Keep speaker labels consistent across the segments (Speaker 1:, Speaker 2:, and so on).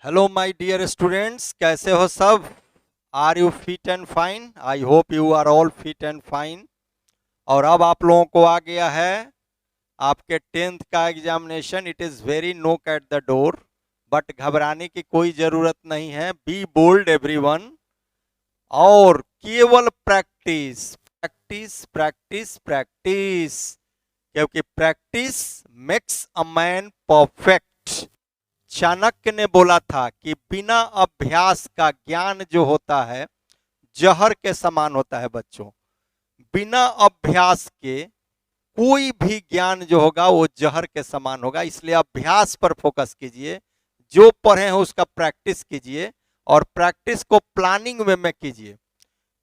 Speaker 1: Hello my dear students, कैसे हो सब? Are you fit and fine? I hope you are all fit and fine. और अब आप लोगों को आ गया है आपके 10th का एग्जामिनेशन। इट इज़ वेरी नोक एट द डोर, बट घबराने की कोई ज़रूरत नहीं है। बी बोल्ड एवरीवन, और केवल प्रैक्टिस प्रैक्टिस प्रैक्टिस प्रैक्टिस, क्योंकि practice makes a man perfect. Chanakya ने बोला था कि बिना अभ्यास का ज्ञान जो होता है जहर के समान होता है बच्चों। बिना अभ्यास के कोई भी ज्ञान जो होगा वो जहर के समान होगा। इसलिए अभ्यास पर फोकस कीजिए, जो पढ़े हैं उसका प्रैक्टिस कीजिए, और प्रैक्टिस को प्लानिंग वे में कीजिए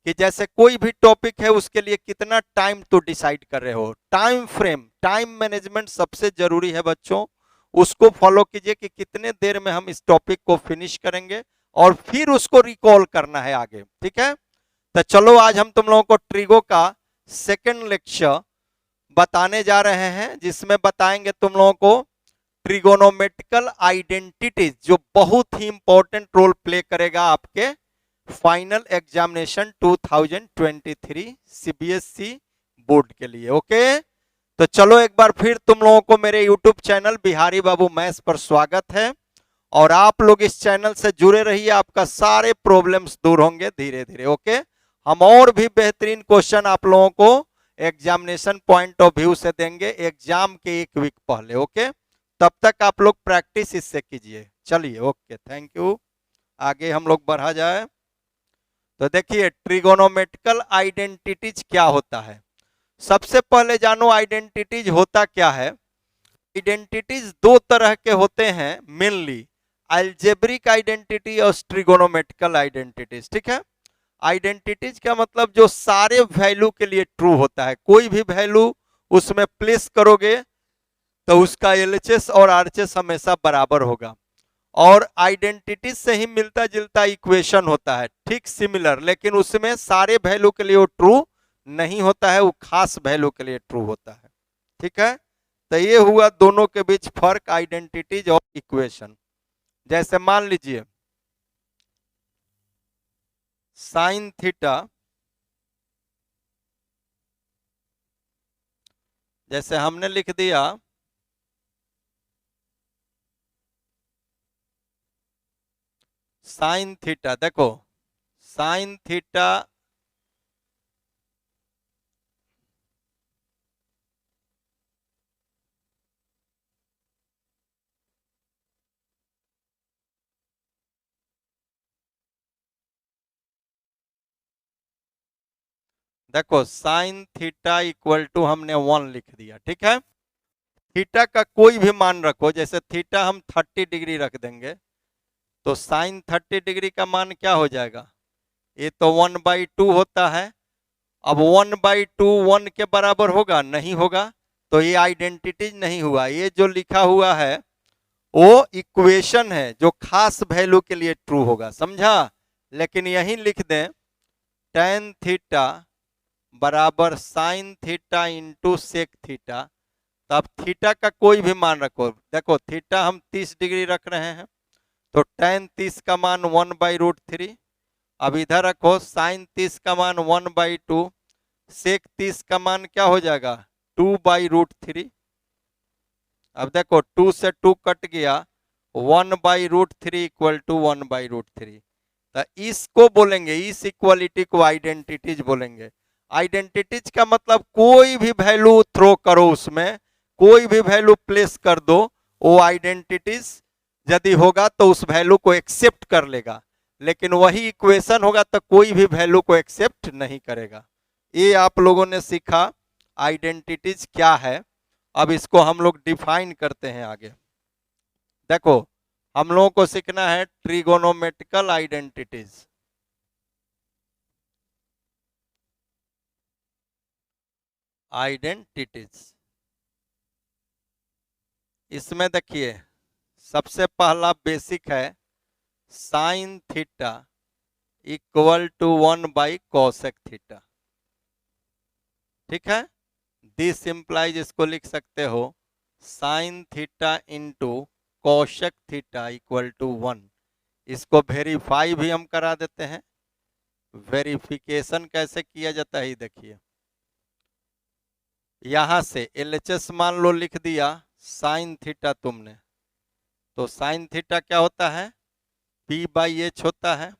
Speaker 1: कि जैसे कोई भी टॉपिक है उसके लिए कितना टाइम तो डिसाइड कर रहे हो। टाइम फ्रेम, टाइम मैनेजमेंट सबसे जरूरी है बच्चों। उसको फॉलो कीजिए कि कितने देर में हम इस टॉपिक को फिनिश करेंगे, और फिर उसको रिकॉल करना है आगे। ठीक है, तो चलो आज हम तुम लोगों को ट्रिगो का सेकंड लेक्चर बताने जा रहे हैं, जिसमें बताएंगे तुम लोगों को ट्रिगोनोमेट्रिकल आइडेंटिटीज, जो बहुत ही इंपॉर्टेंट रोल प्ले करेगा आपके फाइनल एग्जामिनेशन 2023 सीबीएसई बोर्ड के लिए। ओके, तो चलो एक बार फिर तुम लोगों को मेरे यूट्यूब चैनल बिहारी बाबू मैथ्स पर स्वागत है। और आप लोग इस चैनल से जुड़े रहिए, आपका सारे प्रॉब्लम्स दूर होंगे धीरे धीरे। ओके, हम और भी बेहतरीन क्वेश्चन आप लोगों को एग्जामिनेशन पॉइंट ऑफ व्यू से देंगे एग्जाम के एक वीक पहले। ओके, तब तक आप लोग प्रैक्टिस इससे कीजिए। चलिए, ओके, थैंक यू। आगे हम लोग बढ़ा जाए तो देखिए ट्रिगोनोमेट्रिकल आइडेंटिटीज क्या होता है। सबसे पहले जानो आइडेंटिटीज होता क्या है। आइडेंटिटीज दो तरह के होते हैं मेनली, अलजेब्रिक आइडेंटिटी और ट्रिगोनोमेट्रिकल आइडेंटिटीज। ठीक है, आइडेंटिटीज का मतलब जो सारे वैल्यू के लिए ट्रू होता है। कोई भी वैल्यू उसमें प्लेस करोगे तो उसका एलएचएस और आरएचएस हमेशा बराबर होगा। और आइडेंटिटी से ही मिलता जुलता इक्वेशन होता है, ठीक सिमिलर, लेकिन उसमें सारे वैल्यू के लिए वो ट्रू नहीं होता है, वो खास वैल्यू के लिए ट्रू होता है। ठीक है, तो ये हुआ दोनों के बीच फर्क, आइडेंटिटीज और इक्वेशन। जैसे मान लीजिए साइन थीटा, जैसे हमने लिख दिया साइन थीटा। देखो साइन थीटा देखो साइन थीटा इक्वल टू हमने 1 लिख दिया। ठीक है, थीटा का कोई भी मान रखो, जैसे थीटा हम 30 डिग्री रख देंगे तो साइन 30 डिग्री का मान क्या हो जाएगा? ये तो 1/2 होता है। अब 1/2 1 के बराबर होगा? नहीं होगा, तो ये आइडेंटिटीज नहीं हुआ। ये जो लिखा हुआ है वो इक्वेशन है जो खास वैल्यू के लिए ट्रू होगा, समझा? लेकिन यही लिख दें tan थीटा बराबर sine theta into sec theta, तो अब थीटा का कोई भी मान रखो। देखो थीटा हम 30 डिग्री रख रहे हैं तो tan 30 का मान 1/√3। अब इधर रखो साइन 30 का मान 1/2, सेक 30 का मान क्या हो जाएगा? 2/√3। अब देखो 2 से 2 कट गया, 1/√3 इक्वल टू 1/√3। तो इसको बोलेंगे, इस इक्वालिटी को आइडेंटिटीज बोलेंगे। आइडेंटिटीज का मतलब कोई भी वैल्यू थ्रो करो, उसमें कोई भी वैल्यू प्लेस कर दो, वो आइडेंटिटीज यदि होगा तो उस वैल्यू को एक्सेप्ट कर लेगा। लेकिन वही इक्वेशन होगा तो कोई भी वैल्यू को एक्सेप्ट नहीं करेगा। ये आप लोगों ने सीखा आइडेंटिटीज क्या है। अब इसको हम लोग डिफाइन करते हैं आगे। देखो हम लोगों को सीखना है ट्रिगोनोमेट्रिकल आइडेंटिटीज। आइडेंटिटीज इसमें देखिए सबसे पहला बेसिक है sine theta equal to 1/cosec theta. ठीक है, दिस इंप्लाइज, इसको लिख सकते हो sine theta into cosec theta equal to 1। इसको वेरीफाई भी हम करा देते हैं। वेरिफिकेशन कैसे किया जाता है देखिए, यहां से LHS मान लो लिख दिया साइन थीटा तुमने, तो साइन थीटा क्या होता है, P/H होता है।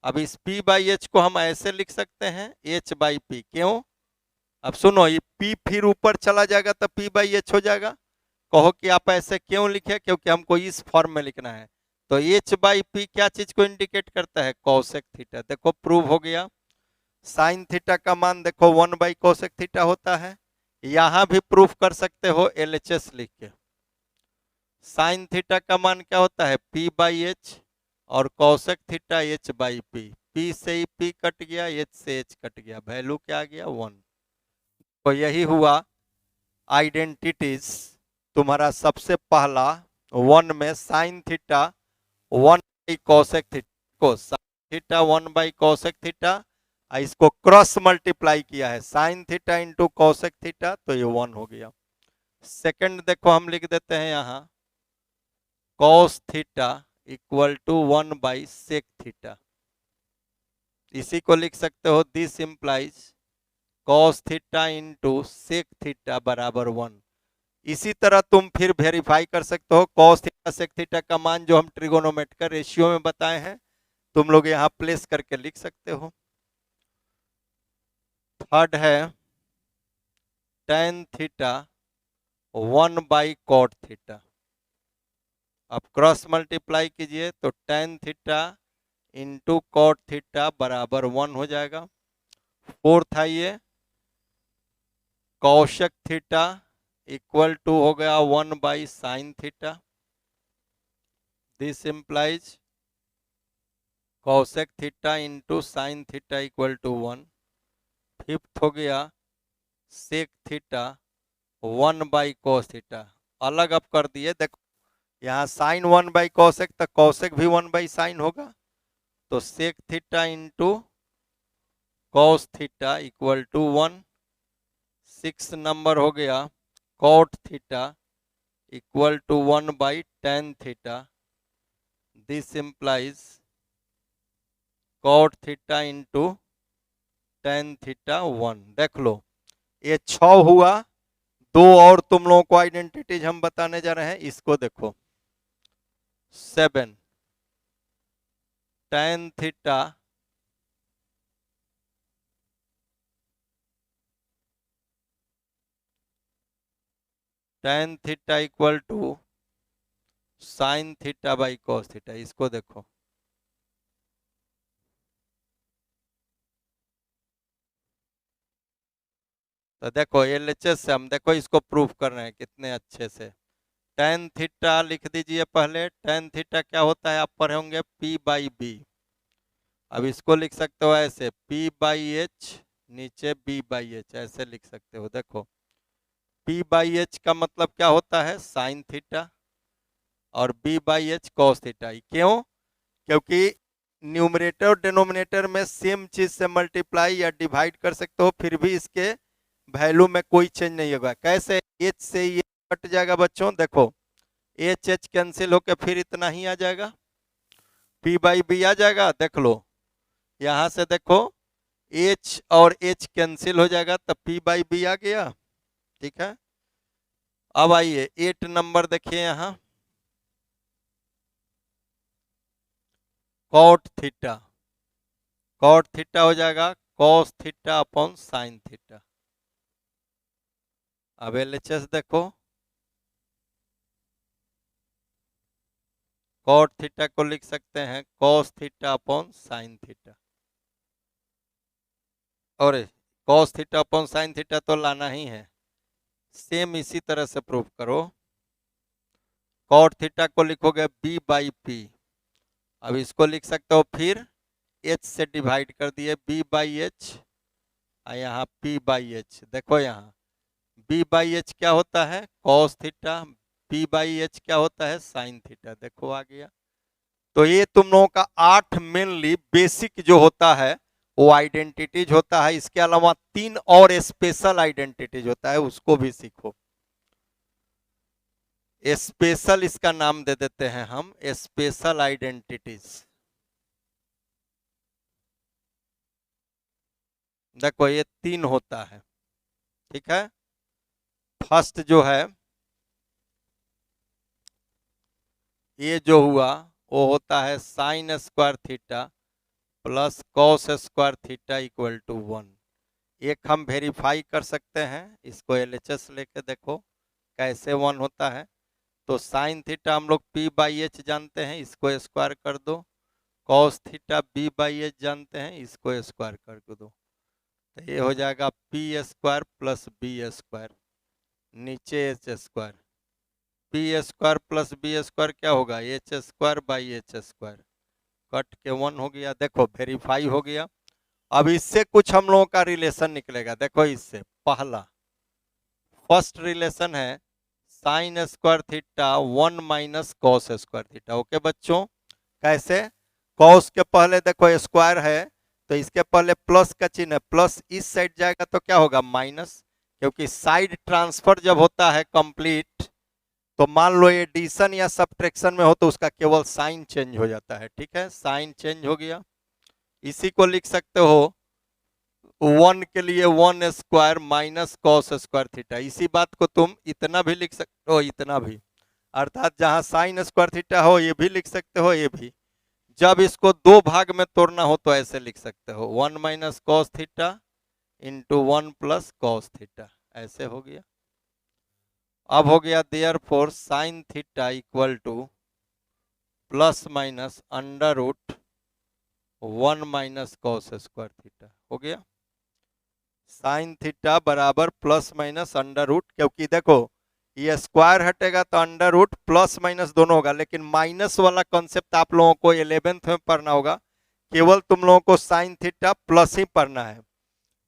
Speaker 1: अब इस P/H को हम ऐसे लिख सकते हैं H/P, क्यों? अब सुनो, ये P फिर ऊपर चला जाएगा तो P/H हो जाएगा। कहो कि आप ऐसे क्यों लिखे, क्योंकि हमको इस फॉर्म में लिखना है। तो H/P क्या चीज को इंडिकेट करता है, कॉसेक थीटा। देखो प्रूव हो गया। साइन थीटा का मान देखो 1/कोसेक थीटा होता है। यहां भी प्रूफ कर सकते हो LHS लिख के। साइन थीटा का मान क्या होता है, P/H, और कॉसेक थीटा H/P। P से ही P कट गया, H से H कट गया, वैल्यू क्या आ गया 1। तो यही हुआ आइडेंटिटीज तुम्हारा सबसे पहला 1 में साइन थीटा 1/कोसेक थीटा को, साइन थीटा 1/कोसेक थीटा, इसको क्रॉस मल्टीप्लाई किया है sine theta into cosec theta, तो ये 1 हो गया। सेकंड देखो हम लिख देते हैं यहाँ कॉस थीटा इक्वल टू 1/सेक थीटा। इसी को लिख सकते हो this implies cos theta into sec theta बराबर 1। इसी तरह तुम फिर वेरीफाई कर सकते हो कॉस थीटा सेक थीटा का मान जो हम ट्रिगोनोमेट्रिक रेशियो में बताए हैं, तुम लोग यहाँ प्लेस करके लिख सकते हो। थर्ड है tan थीटा 1/कॉट थीटा। अब क्रॉस मल्टीप्लाई कीजिए तो tan theta into cot theta बराबर 1 हो जाएगा। फोर्थ है ये कौशक थीटा इक्वल टू हो गया 1/साइन theta. This implies cosec theta into sine theta equal to 1। Fifth हो गया सेक थीटा 1/कॉस थीटा। अलग अब कर दिए, देखो यहाँ साइन 1/कौशक, तो कौशक भी 1/साइन होगा, तो sec theta into cos theta equal to 1। 6 number हो गया cot theta equal to 1/tan theta. This implies cot theta into tan theta 1। देख लो ये 6 हुआ। दो और तुम लोगों को आइडेंटिटीज हम बताने जा रहे हैं, इसको देखो 7 tan theta tan theta equal to sine theta by cos theta. इसको देखो तो देखो LHS से हम देखो इसको प्रूफ कर रहे हैं कितने अच्छे से। tan थीटा लिख दीजिए पहले। tan थीटा क्या होता है आप पढ़े होंगे P/B। अब इसको लिख सकते हो ऐसे P/H नीचे B/H, ऐसे लिख सकते हो। देखो P/H का मतलब क्या होता है, साइन थीटा, और B/H कॉस थीटा। क्यों? क्योंकि न्यूमरेटर और डिनोमिनेटर में सेम चीज से मल्टीप्लाई या डिवाइड कर सकते हो, फिर भी इसके वैल्यू में कोई चेंज नहीं होगा। कैसे, H से ये कट जाएगा बच्चों, देखो H कैंसिल होकर फिर इतना ही आ जाएगा, P/B आ जाएगा। देख लो यहां से देखो H और H कैंसिल हो जाएगा तो P/B आ गया। ठीक है, अब आइए 8 नंबर देखिए यहाँ कॉट थीटा। कॉट थीटा हो जाएगा cos theta upon sine theta. अब LHS देखो कॉट थीटा को लिख सकते हैं cos theta upon sine theta, और cos theta upon sine theta तो लाना ही है। सेम इसी तरह से प्रूफ करो। कॉट थीटा को लिखोगे B/P। अब इसको लिख सकते हो फिर H से डिवाइड कर दिए B/H, यहाँ P/H। देखो यहाँ B/H क्या होता है, कॉस थीटा, P/H क्या होता है, साइन थीटा। देखो आ गया। तो ये तुम लोगों का 8 मेनली बेसिक जो होता है वो आइडेंटिटीज होता है। इसके अलावा 3 और स्पेशल आइडेंटिटीज होता है, उसको भी सीखो। स्पेशल इसका नाम दे देते हैं हम, स्पेशल आइडेंटिटीज। देखो ये 3 होता है, ठीक है। फर्स्ट जो है ये जो हुआ वो होता है sine square theta plus cos square theta equal to 1। एक हम वेरीफाई कर सकते हैं, इसको एलएचएस लेके देखो कैसे 1 होता है। तो साइन थीटा हम लोग पी बाई एच जानते हैं, इसको स्क्वायर कर दो। Cos theta B by H जानते हैं, इसको स्क्वायर कर दो। तो ये हो जाएगा p square plus B square, नीचे h square. P square plus B square क्या होगा, h square by h square, cut के 1 हो गया। देखो वेरीफाई हो गया। अब इससे कुछ हम लोगों का रिलेशन निकलेगा। देखो इससे पहला फर्स्ट रिलेशन है sine square theta 1 minus cos square theta. Okay बच्चों, कैसे? कॉस के पहले देखो स्क्वायर है तो इसके पहले प्लस का चिन्ह है, प्लस इस साइड जाएगा तो क्या होगा माइनस, क्योंकि साइड ट्रांसफर जब होता है कंप्लीट तो मान लो एडिशन या सब्ट्रैक्शन में हो तो उसका केवल साइन चेंज हो जाता है, ठीक है। साइन चेंज हो गया। इसी को लिख सकते हो 1 के लिए 1 square minus cos square theta. इसी बात को तुम इतना भी लिख सकते हो, इतना भी, अर्थात जहां साइन स्क्वायर थीटा हो ये भी लिख सकते हो, ये भी। जब इसको 2 भाग में तोड़ना हो तो ऐसे लिख सकते हो 1 minus cos theta into 1 plus cos theta, ऐसे हो गया। अब हो गया therefore sine theta equal to plus minus under root 1 minus cos square theta, हो गया। साइन थीटा बराबर प्लस माइनस अंडर रूट, क्योंकि देखो ये स्क्वायर हटेगा तो अंडर रूट प्लस माइनस दोनों होगा, लेकिन माइनस वाला कॉन्सेप्ट आप लोगों को 11th में पढ़ना होगा। केवल तुम लोगों को साइन थीटा प्लस ही पढ़ना है,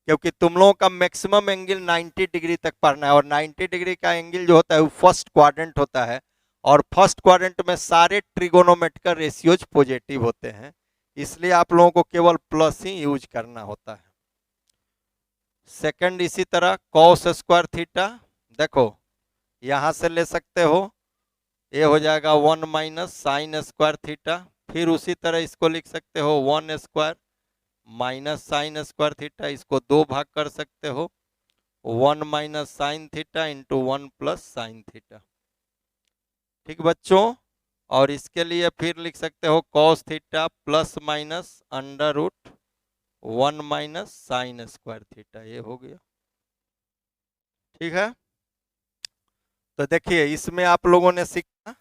Speaker 1: क्योंकि तुम लोगों का मैक्सिमम एंगल 90 डिग्री तक पढ़ना है, और 90 डिग्री का एंगल जो होता है वो फर्स्ट क्वाड्रेंट होता है, और फर्स्ट क्वाड्रेंट में सारे ट्रिगोनोमेट्रिकल रेशियोज पॉजिटिव होते हैं, इसलिए आप लोगों को केवल प्लस ही यूज करना होता है। सेकंड इसी तरह कॉस स्क्वायर थीटा, देखो यहां से ले सकते हो, ये हो जाएगा 1 माइनस साइन स्क्वायर थीटा। फिर उसी तरह इसको लिख सकते हो 1 square minus sine square theta, इसको 2 भाग कर सकते हो 1 minus sine theta into 1 plus sine theta, ठीक बच्चों। और इसके लिए फिर लिख सकते हो cos theta plus minus under root 1 minus sine square theta, ये हो गया, ठीक है। तो देखिए इसमें आप लोगों ने सीखा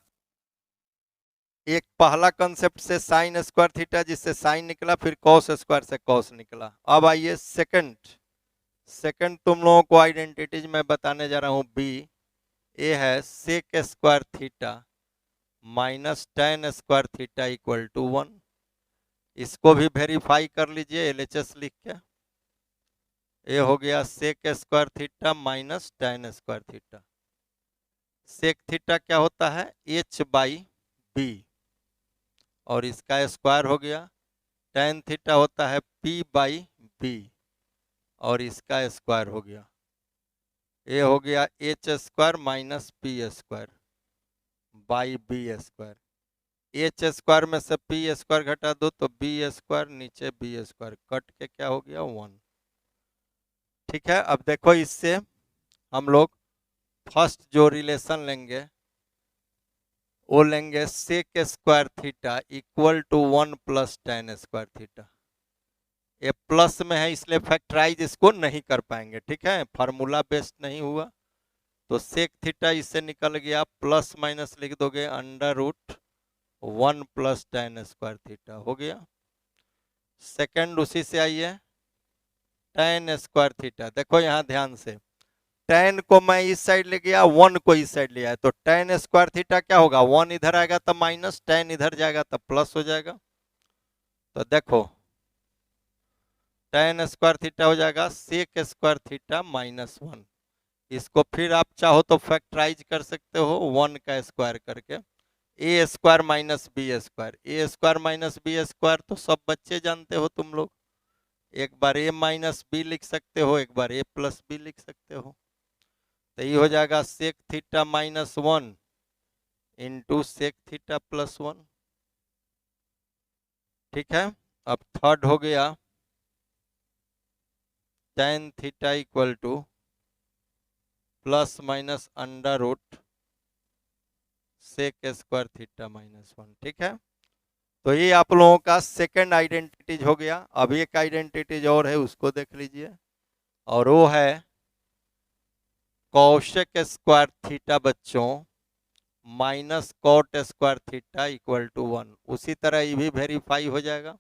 Speaker 1: एक पहला कंसेप्ट से साइन स्क्वायर थीटा जिससे साइन निकला, फिर कॉस स्क्वायर से कॉस निकला। अब आइए सेकंड तुम लोगों को आइडेंटिटीज मैं बताने जा रहा हूं बी। ए है sec square theta minus tan square theta equal to 1। इसको भी वेरीफाई कर लीजिए एलएचएस लिख के। ये हो गया sec square theta minus tan square theta. Sec theta क्या होता है, एच बाई बी, और इसका स्क्वायर हो गया। टेन थीटा होता है पी बाई बी, और इसका स्क्वायर हो गया। ये हो गया H square minus P square by B square. H square में से पी स्क्वायर घटा दो तो बी स्क्वायर, नीचे बी स्क्वायर, कट के क्या हो गया 1, ठीक है। अब देखो इससे हम लोग फर्स्ट जो रिलेशन लेंगे वो लेंगे sec square theta equal to 1 plus tan square theta. ये प्लस में है इसलिए फैक्टराइज इसको नहीं कर पाएंगे, ठीक है, फार्मूला बेस्ड नहीं हुआ। तो सेक थीटा इससे निकल गया, प्लस माइनस लिख दोगे under root 1 plus tan square theta, हो गया। सेकंड उसी से आइए टेन स्क्वायर थीटा। देखो यहाँ ध्यान से, टेन को मैं इस साइड ले गया, 1 को इस साइड ले आया, तो टेन स्क्वायर थीटा क्या होगा, 1 इधर आएगा तब माइनस, टेन इधर जाएगा तब प्लस हो जाएगा। तो देखो टेन स्क्वायर थीटा हो जाएगा सेक स्क्वायर थीटा माइनस 1। इसको फिर आप चाहो तो फैक्टराइज कर सकते हो 1 का स्क्वायर करके, ए square minus B square. A square minus B square तो सब बच्चे जानते हो तुम लोग, एक बार ए माइनस बी लिख सकते हो, एक बार ए प्लस बी लिख सकते हो। तो ये हो जाएगा sec theta minus 1 into sec theta plus 1। ठीक है, अब थर्ड हो गया tan theta equal to plus minus under root sec square theta minus 1। ठीक है, तो ये आप लोगों का सेकंड आइडेंटिटीज हो गया। अब एक आइडेंटिटीज और है, उसको देख लीजिए, और वो है कॉशेक स्क्वायर थीटा बच्चों minus cot square theta equal to 1। उसी तरह ये भी वेरीफाई हो जाएगा।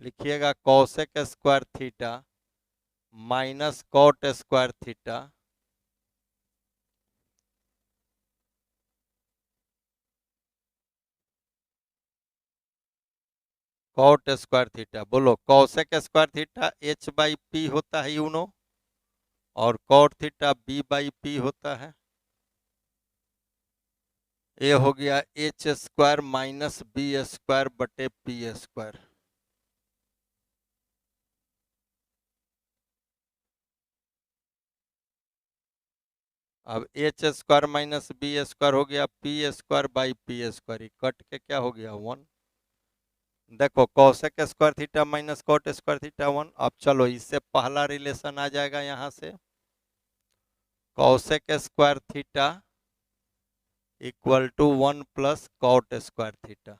Speaker 1: लिखिएगा cosec square theta minus cot square theta cot square theta. बोलो, cosec square theta H by P होता है, यू नो, और cot theta B by P होता है। ये हो गया H square minus B square बटे पी स्क्वायर। अब H square minus B square हो गया P square by P square, cut के क्या हो गया 1। देखो cosec square theta minus cot square theta 1। अब चलो इससे पहला रिलेशन आ जाएगा यहां से, cosec square theta equal to 1 plus cot square theta.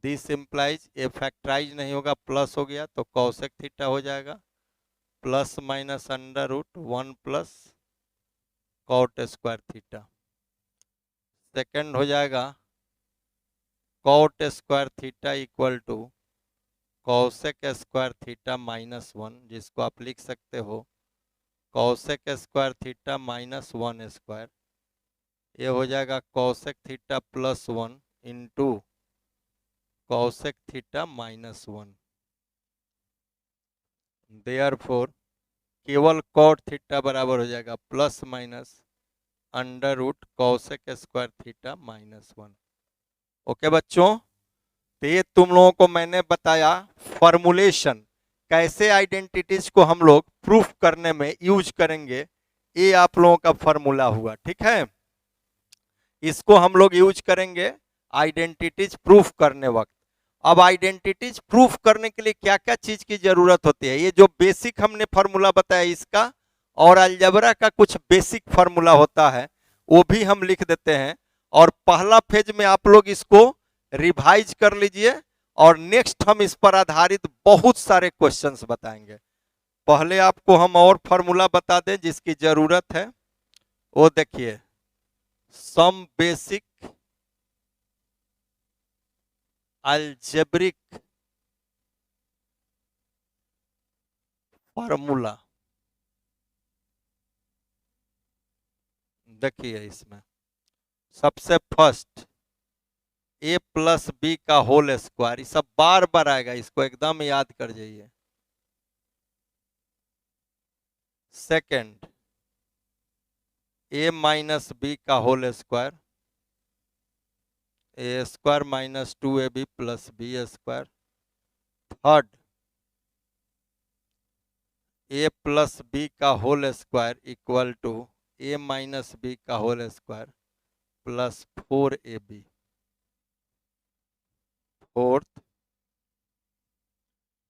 Speaker 1: This implies, ये फैक्टराइज नहीं होगा, प्लस हो गया तो कॉसेक थीटा हो जाएगा plus minus under root 1 plus cot square theta. Second हो जाएगा cot square theta equal to cosec square theta minus 1, जिसको आप लिख सकते हो cosec square theta minus 1 square. ये हो जाएगा cosec theta plus 1 into cosec theta minus 1। Therefore केवल कॉट थीटा बराबर हो जाएगा plus minus under root cosec square theta minus 1। Okay बच्चों, तो ये तुम लोगों को मैंने बताया फॉर्मूलेशन, कैसे आइडेंटिटीज को हम लोग प्रूफ करने में यूज करेंगे। ये आप लोगों का फॉर्मूला हुआ, ठीक है। इसको हम लोग यूज करेंगे आइडेंटिटीज प्रूफ करने वक्त। अब आइडेंटिटीज प्रूफ करने के लिए क्या क्या चीज की जरूरत होती है, ये जो बेसिक हमने फॉर्मूला बताया इसका, और अलजेब्रा का कुछ बेसिक फॉर्मूला होता है, वो भी हम लिख देते हैं। और पहला फेज में आप लोग इसको रिवाइज कर लीजिए, और नेक्स्ट हम इस पर आधारित बहुत सारे क्वेश्चंस बताएंगे। पहले आपको हम और फॉर्मूला बता दें जिसकी जरूरत है, वो देखिए, सम बेसिक अलजेब्रिक फॉर्मूला। देखिए इसमें सबसे फर्स्ट ए प्लस बी का होल स्क्वायर, ये सब बार बार आएगा, इसको एकदम याद कर जाइए। सेकंड ए माइनस बी का whole square, A square minus 2ab plus B square. Third A plus B का whole square equal to A minus B का whole square plus 4ab। Fourth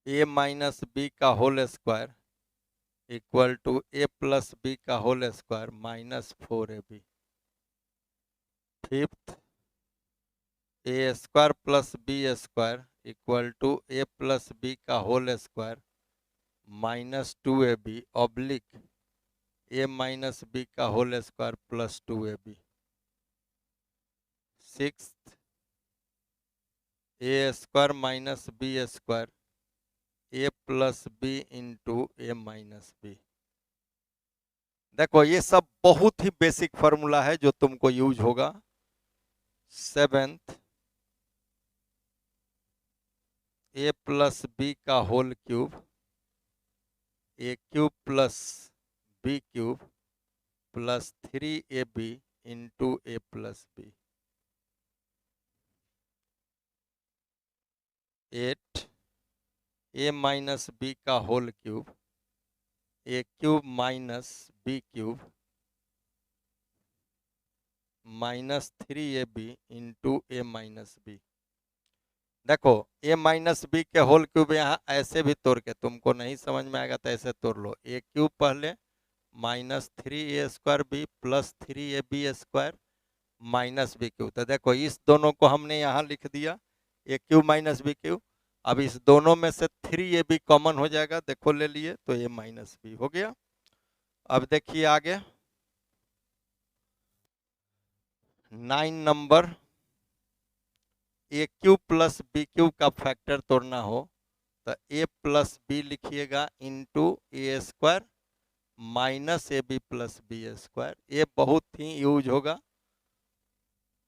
Speaker 1: A minus B का whole square equal to A plus B का whole square minus 4ab। Fifth A square plus B square equal to A plus B का whole square minus 2ab oblique ए minus B का whole square plus 2ab। Sixth A square minus B square A plus B into A minus B. देखो ये सब बहुत ही basic formula है जो तुमको use होगा। सेवेंथ ए प्लस बी का whole cube, A cube plus B cube plus 3ab into A plus B. 8 A minus B का whole cube, A cube minus B cube minus 3ab into A minus B. देखो A minus B के whole cube यहाँ ऐसे भी तोड़ के, तुमको नहीं समझ में आएगा तो ऐसे तोड़ लो, ए क्यूब पहले minus 3a² B plus 3ab² minus B cube. तो देखो इस दोनों को हमने यहाँ लिख दिया A cube minus B cube. अब इस दोनों में से 3ab कॉमन हो जाएगा, देखो ले लिए तो ए माइनस बी हो गया। अब देखिए आगे 9 नंबर, ए क्यूब प्लस बी क्यूब का फैक्टर तोड़ना हो तो ए प्लस बी लिखिएगा into ए² minus A B plus बी²। ये बहुत ही यूज होगा।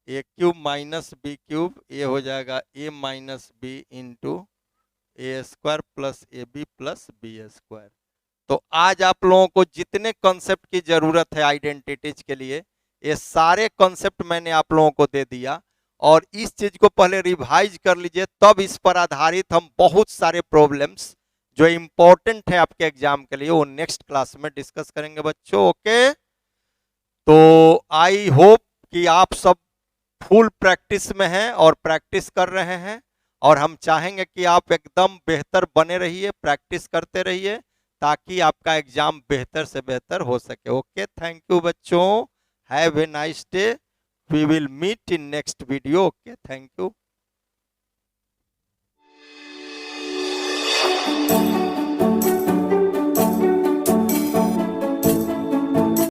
Speaker 1: ए क्यूब माइनस बी क्यूब, ये हो जाएगा ए minus B into ए² plus A B plus बी²। तो आज आप लोगों को जितने कॉन्सेप्ट की जरूरत है आइडेंटिटीज के लिए, ये सारे कॉन्सेप्ट मैंने आप लोगों को दे दिया। और इस चीज को पहले रिवाइज कर लीजिए, तब इस पर आधारित हम बहुत सारे प्रॉब्लम्स जो इंपॉर्टेंट है आपके एग्जाम के लिए वो नेक्स्ट क्लास में डिस्कस करेंगे बच्चों। ओके, तो आई होप कि आप सब फुल प्रैक्टिस में हैं और प्रैक्टिस कर रहे हैं, और हम चाहेंगे कि आप एकदम बेहतर बने रहिए, प्रैक्टिस करते रहिए ताकि आपका एग्जाम बेहतर से बेहतर हो सके। ओके, थैंक यू बच्चों, have a nice day, we will meet in next video. Okay, thank you.